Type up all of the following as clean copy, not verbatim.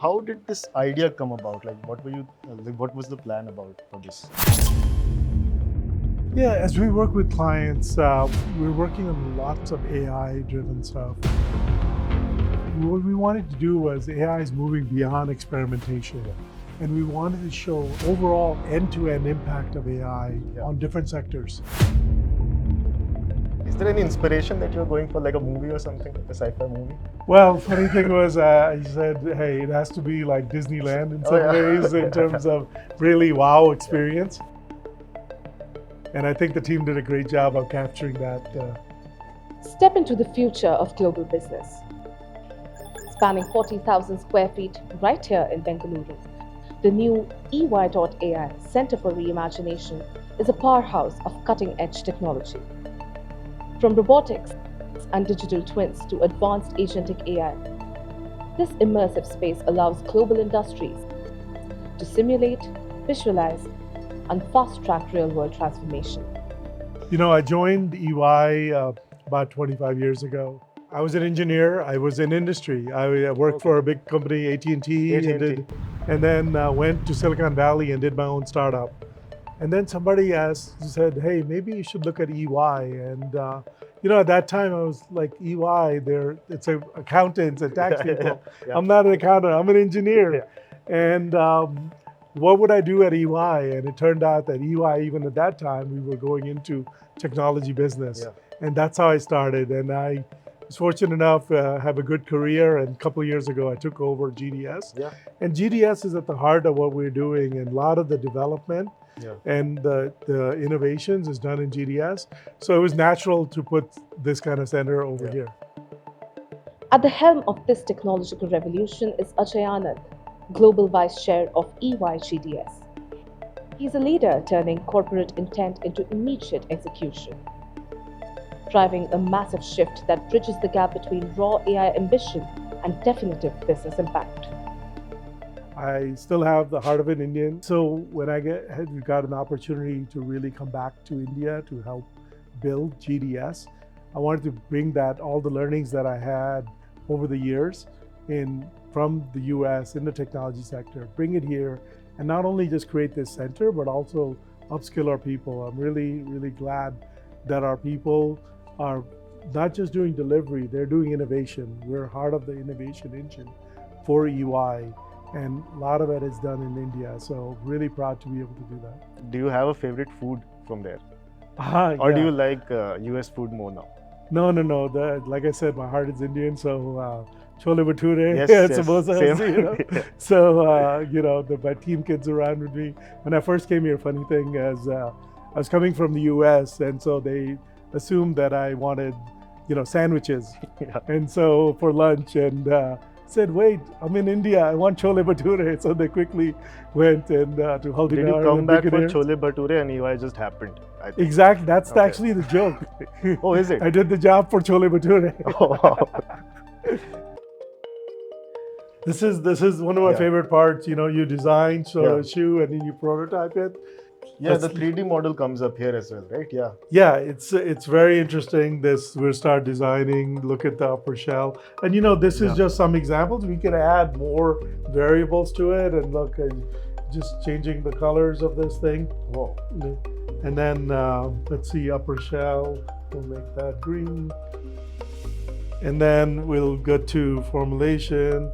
how did this idea come about? Like, what was the plan about for this? Yeah, as we work with clients, we're working on lots of AI-driven stuff. What we wanted to do was AI is moving beyond experimentation, and we wanted to show overall end-to-end impact of AI on different sectors. Is there any inspiration that you're going for, like a movie or something, like a sci-fi movie? Well, funny thing was, he said, hey, it has to be like Disneyland in some ways in terms of really wow experience. And I think the team did a great job of capturing that. Step into the future of global business. Spanning 40,000 square feet right here in Bengaluru, the new EY.ai Center for Reimagination is a powerhouse of cutting-edge technology. From robotics and digital twins to advanced agentic AI, this immersive space allows global industries to simulate, visualize, and fast-track real-world transformation. You know, I joined EY about 25 years ago. I was an engineer. I was in industry. I worked for a big company, AT&T. And then went to Silicon Valley and did my own startup. And then somebody said, hey, maybe you should look at EY. And you know, at that time I was like, EY, it's accountants and tax people. I'm not an accountant, I'm an engineer. And what would I do at EY? And it turned out that EY, even at that time, we were going into technology business. And that's how I started. And I was fortunate enough to have a good career. And a couple of years ago, I took over GDS. And GDS is at the heart of what we're doing. And a lot of the development and the innovations is done in GDS. So it was natural to put this kind of center over here. At the helm of this technological revolution is Ajay Anand, Global Vice Chair of EY GDS. He's a leader turning corporate intent into immediate execution, driving a massive shift that bridges the gap between raw AI ambition and definitive business impact. I still have the heart of an Indian. So when I got an opportunity to really come back to India to help build GDS, I wanted to bring all the learnings that I had over the years from the US in the technology sector, bring it here, and not only just create this center, but also upskill our people. I'm really, really glad that our people are not just doing delivery, they're doing innovation. We're heart of the innovation engine for EY. And a lot of it is done in India, so really proud to be able to do that. Do you have a favorite food from there? Or do you like US food more now? No. Like I said, my heart is Indian, so chole bhature, samosas, you know. So, you know, my team kids around with me. When I first came here, funny thing is I was coming from the US, and so they assumed that I wanted, you know, sandwiches. And so for lunch, and said, wait, I'm in India, I want chole bhature. So they quickly went and to Haldinar. Did you come back for chole bhature and EY just happened? Exactly, that's actually the joke. Oh, is it? I did the job for chole bhature. This is one of my favorite parts. You know, you design a shoe and then you prototype it. Yeah, the 3D model comes up here as well, right? Yeah, it's very interesting. We'll start designing, look at the upper shell. And you know, this is just some examples. We can add more variables to it, and look, just changing the colors of this thing. Whoa. And then let's see, upper shell, we'll make that green. And then we'll get to formulation,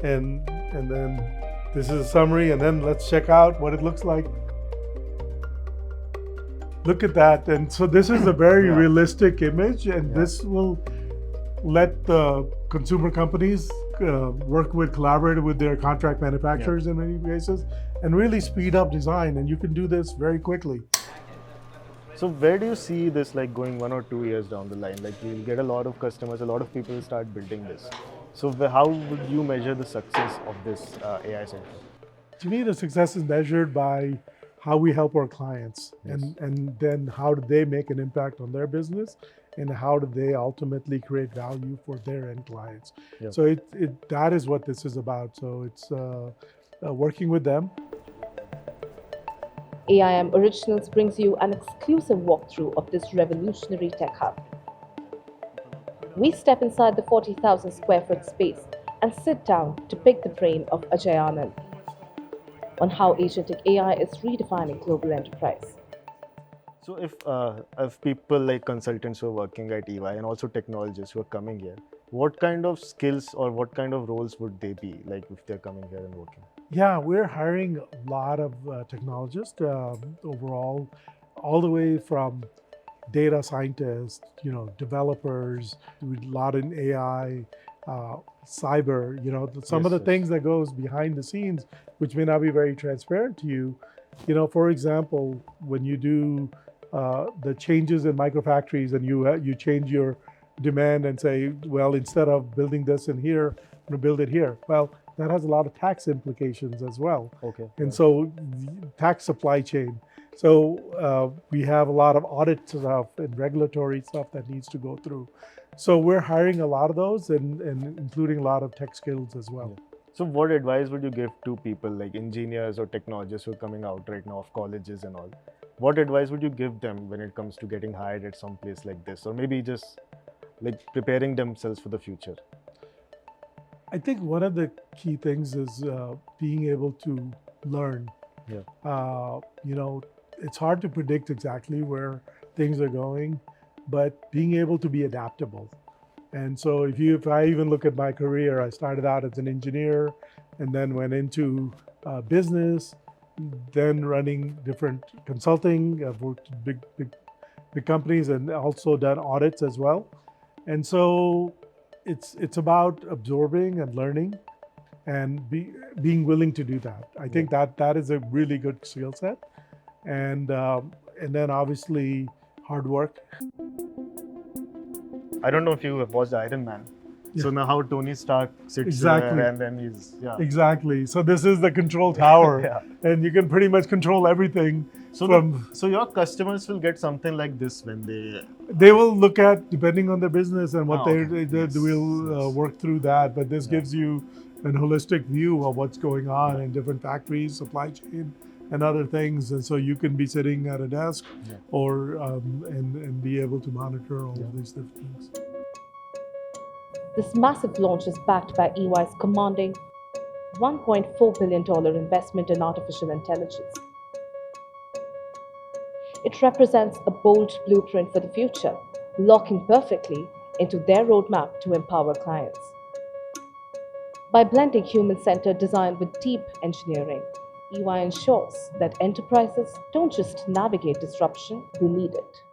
and then this is a summary, and then let's check out what it looks like. Look at that. And so this is a very realistic image, and this will let the consumer companies collaborate with their contract manufacturers in many cases, and really speed up design. And you can do this very quickly. So where do you see this like going 1 or 2 years down the line? Like you'll get a lot of customers, a lot of people start building this. So how would you measure the success of this AI center? To me, the success is measured by how we help our clients, and then how do they make an impact on their business, and how do they ultimately create value for their end clients. So that is what this is about. So it's working with them. AIM Originals brings you an exclusive walkthrough of this revolutionary tech hub. We step inside the 40,000 square foot space and sit down to pick the brain of Ajay Anand on how agentic AI is redefining global enterprise. So if people like consultants who are working at EY and also technologists who are coming here, what kind of skills or what kind of roles would they be like if they're coming here and working? Yeah, we're hiring a lot of technologists overall, all the way from data scientists, developers, do a lot in AI, cyber, some of Yes, the yes. things that goes behind the scenes, which may not be very transparent to you. For example, when you do the changes in microfactories and you change your demand and say, well, instead of building this in here, I'm going to build it here. Well, that has a lot of tax implications as well. Okay. And Yeah. so tax supply chain. So we have a lot of audit stuff and regulatory stuff that needs to go through. So we're hiring a lot of those and including a lot of tech skills as well. Yeah. So what advice would you give to people like engineers or technologists who are coming out right now of colleges and all? What advice would you give them when it comes to getting hired at some place like this, or maybe just like preparing themselves for the future? I think one of the key things is being able to learn. Yeah. It's hard to predict exactly where things are going, but being able to be adaptable. And so if I even look at my career, I started out as an engineer and then went into business, then running different consulting. I've worked at big companies and also done audits as well. And so it's about absorbing and learning and being willing to do that. I think that is a really good skill set. And then obviously hard work. I don't know if you have watched Iron Man. So Yeah. now how Tony Stark sits Exactly. there and then he's Exactly. So this is the control tower, Yeah. and you can pretty much control everything. So so your customers will get something like this when They will look at, depending on their business and what okay. they Yes, will yes. work through that. But this Yeah. gives you an holistic view of what's going on in different factories, supply chain, and other things. And so you can be sitting at a desk or and be able to monitor all of these different things. This massive launch is backed by EY's commanding $1.4 billion investment in artificial intelligence. It represents a bold blueprint for the future, locking perfectly into their roadmap to empower clients. By blending human-centered design with deep engineering, EY ensures that enterprises don't just navigate disruption, they lead it.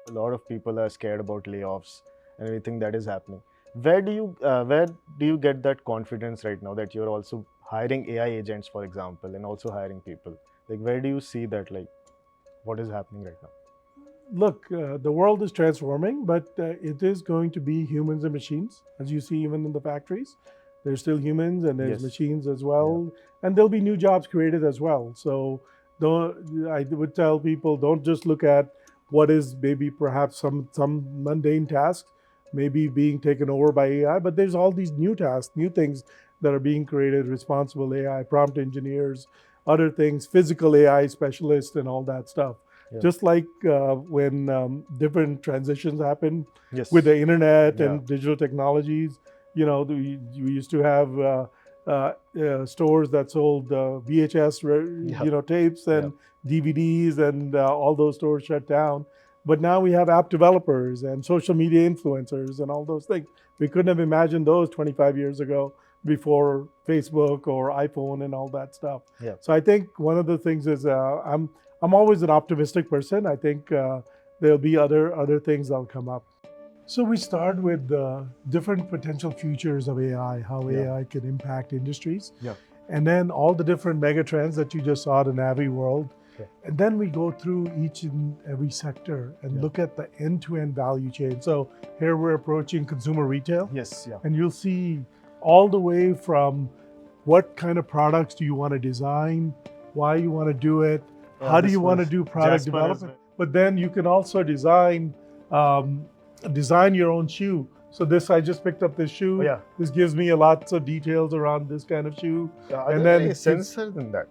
A lot of people are scared about layoffs and everything that is happening. Where do you get that confidence right now that you're also hiring AI agents, for example, and also hiring people? Like, where do you see that? Like, what is happening right now? Look, the world is transforming, but it is going to be humans and machines, as you see even in the factories. There's still humans and there's Yes. machines as well, and there'll be new jobs created as well. So I would tell people, don't just look at what is maybe perhaps some mundane tasks maybe being taken over by AI, but there's all these new tasks, new things that are being created, responsible AI, prompt engineers, other things, physical AI specialists and all that stuff. Yeah. Just like when different transitions happen Yes. with the internet Yeah. and digital technologies, we used to have stores that sold VHS, tapes and DVDs, and all those stores shut down. But now we have app developers and social media influencers and all those things. We couldn't have imagined those 25 years ago before Facebook or iPhone and all that stuff. Yeah. So I think one of the things is I'm always an optimistic person. I think there'll be other things that'll come up. So we start with different potential futures of AI, how AI can impact industries, and then all the different mega trends that you just saw in every world. And then we go through each and every sector and look at the end-to-end value chain. So here we're approaching consumer retail. Yes. Yeah. And you'll see all the way from what kind of products do you want to design, why you want to do it, how do you want to do product development. But then you can also design your own shoe. So I just picked up this shoe. Oh, yeah. This gives me lots of details around this kind of shoe. And then sensors in that.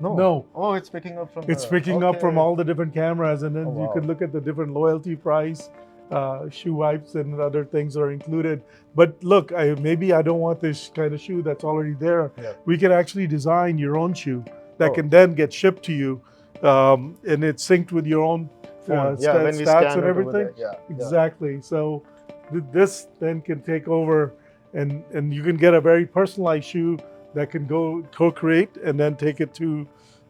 No. Oh, it's picking up from. It's picking up from all the different cameras, and then you wow. can look at the different loyalty price shoe wipes and other things are included. But look, maybe I don't want this kind of shoe that's already there. Yeah. We can actually design your own shoe that Oh. can then get shipped to you, and it's synced with your own Phone. Yeah, when we stats scan and it over everything. there. Yeah. Exactly. So this then can take over, and you can get a very personalized shoe that can go co-create and then take it to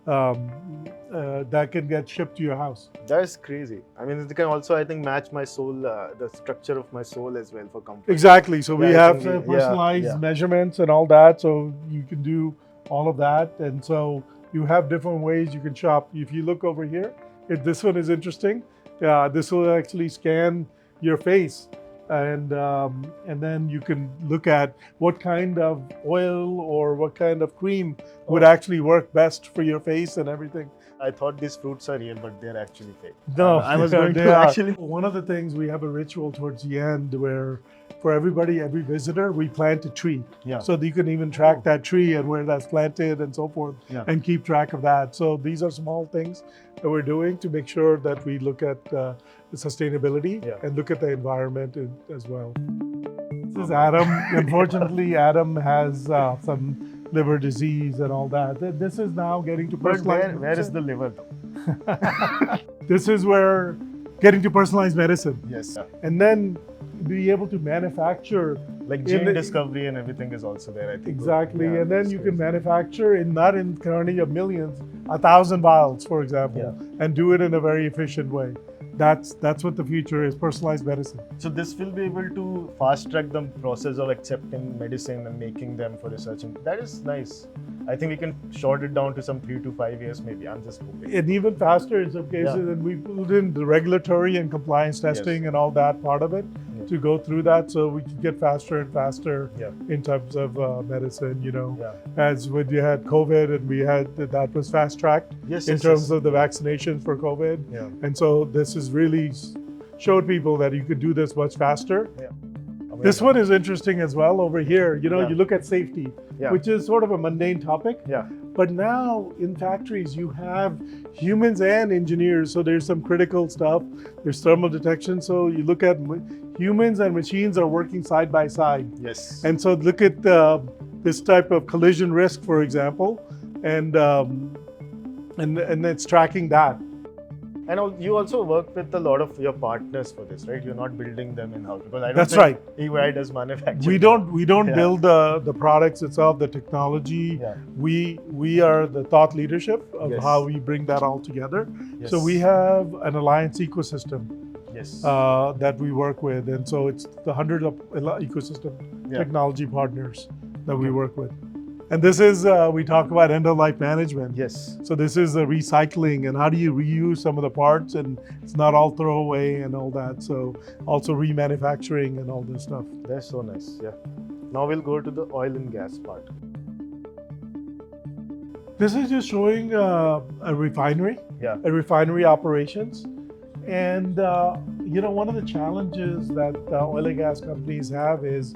that can get shipped to your house. That's crazy. I mean, it can also, I think, match my soul, the structure of my soul as well for comfort. Exactly. So we Yeah, have it can be- personalized yeah. measurements and all that, so you can do all of that. And so you have different ways you can shop. If you look over here, this one is interesting. This will actually scan your face, and then you can look at what kind of oil or what kind of cream would actually work best for your face and everything. I thought these fruits are real, but they're actually fake. No, I was going they to are. actually. One of the things, we have a ritual towards the end where for everybody, every visitor, we plant a tree. Yeah. So that you can even track that tree and where that's planted and so forth, Yeah. and keep track of that. So these are small things that we're doing to make sure that we look at the sustainability and look at the environment as well. This is Adam. Unfortunately, Adam has some liver disease and all that. This is now getting to But personalized where is the liver though? This is where getting to personalized medicine. Yes. Yeah. And then be able to manufacture. Like gene discovery and everything is also there, I think. Exactly. Yeah, and then that's you can crazy. manufacture, not in quantity of millions, 1,000 vials, for example, and do it in a very efficient way. That's what the future is, personalized medicine. So this will be able to fast track the process of accepting medicine and making them for research. And that is nice. I think we can short it down to some 3 to 5 years maybe. I'm just hoping. And even faster in some cases, and we put in the regulatory and compliance testing and all that part of it to go through that, so we can get faster and faster in terms of medicine. As when you had COVID and we had that was fast tracked in terms of the vaccinations for COVID, and so this is really showed people that you could do this much faster. This one is interesting as well over here. You look at safety, which is sort of a mundane topic. But now in factories, you have humans and engineers. So there's some critical stuff. There's thermal detection. So you look at humans and machines are working side by side. Yes. And so look at this type of collision risk, for example, and it's tracking that. And you also work with a lot of your partners for this, right? You're not building them in-house because I don't That's think right. EY does manufacturing. We don't build the products itself, the technology. We are the thought leadership of how we bring that all together. So we have an alliance ecosystem that we work with, and so it's the hundreds of ecosystem technology partners that we work with. And this is, we talk about end-of-life management. Yes. So this is the recycling and how do you reuse some of the parts and it's not all throwaway and all that. So also remanufacturing and all this stuff. That's so nice, Now we'll go to the oil and gas part. This is just showing a refinery, a refinery operations. And, one of the challenges that oil and gas companies have is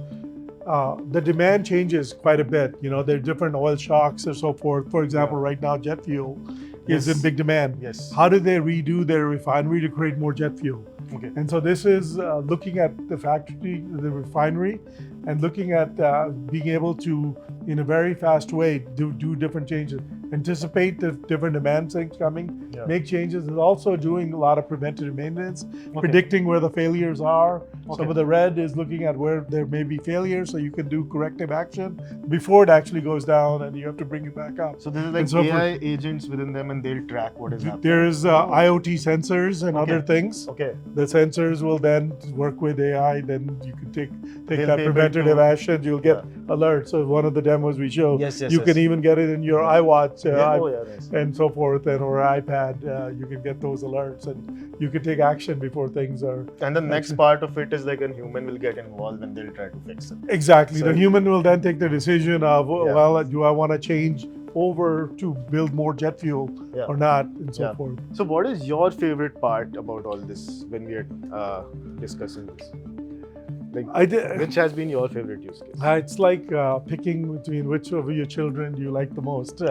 the demand changes quite a bit. There are different oil shocks and so forth. For example, right now, jet fuel is in big demand. Yes. How do they redo their refinery to create more jet fuel? Okay. And so this is looking at the factory, the refinery, and looking at being able to, in a very fast way, do different changes, anticipate the different demand things coming, make changes, and also doing a lot of preventative maintenance, predicting where the failures are. Some of the red is looking at where there may be failures, so you can do corrective action before it actually goes down, and you have to bring it back up. So this is like AI agents within them, and they'll track what is happening. There's IoT sensors and other things. Okay. The sensors will then work with AI, then you can take They'll that be able preventative to- action, you'll get alerts. So one of the demos we show, Yes, you can even get it in your iWatch nice. and so forth, and or iPad, you can get those alerts and you can take action before things are... And the next part of it is like a human will get involved and they'll try to fix it. Exactly. So- The human will then take the decision of, well, do I want to change over to build more jet fuel or not, and so forth. So what is your favorite part about all this when we are discussing this? Which has been your favorite use case? It's like picking between which of your children do you like the most.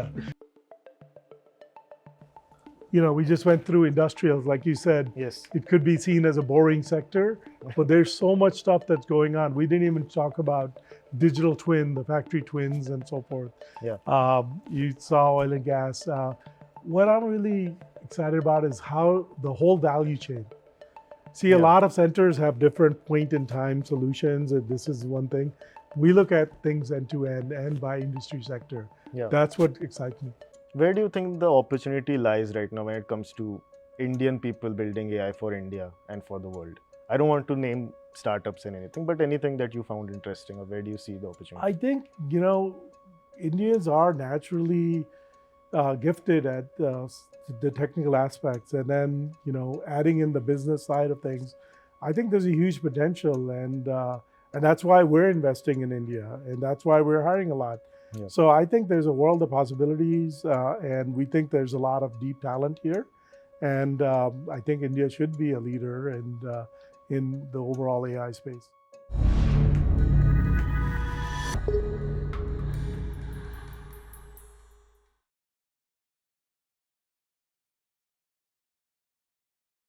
we just went through industrials, like you said. Yes. It could be seen as a boring sector, but there's so much stuff that's going on. We didn't even talk about digital twin, the factory twins, and so forth. Yeah. You saw oil and gas. What I'm really excited about is how the whole value chain. See, a Yeah. lot of centers have different point in time solutions, and this is one thing. We look at things end to end and by industry sector. Yeah. That's what excites me. Where do you think the opportunity lies right now when it comes to Indian people building AI for India and for the world? I don't want to name startups and anything, but anything that you found interesting, or where do you see the opportunity? I think, Indians are naturally gifted at the technical aspects, and then, adding in the business side of things. I think there's a huge potential, and that's why we're investing in India, and that's why we're hiring a lot. Yeah. So I think there's a world of possibilities, and we think there's a lot of deep talent here, and I think India should be a leader in the overall AI space.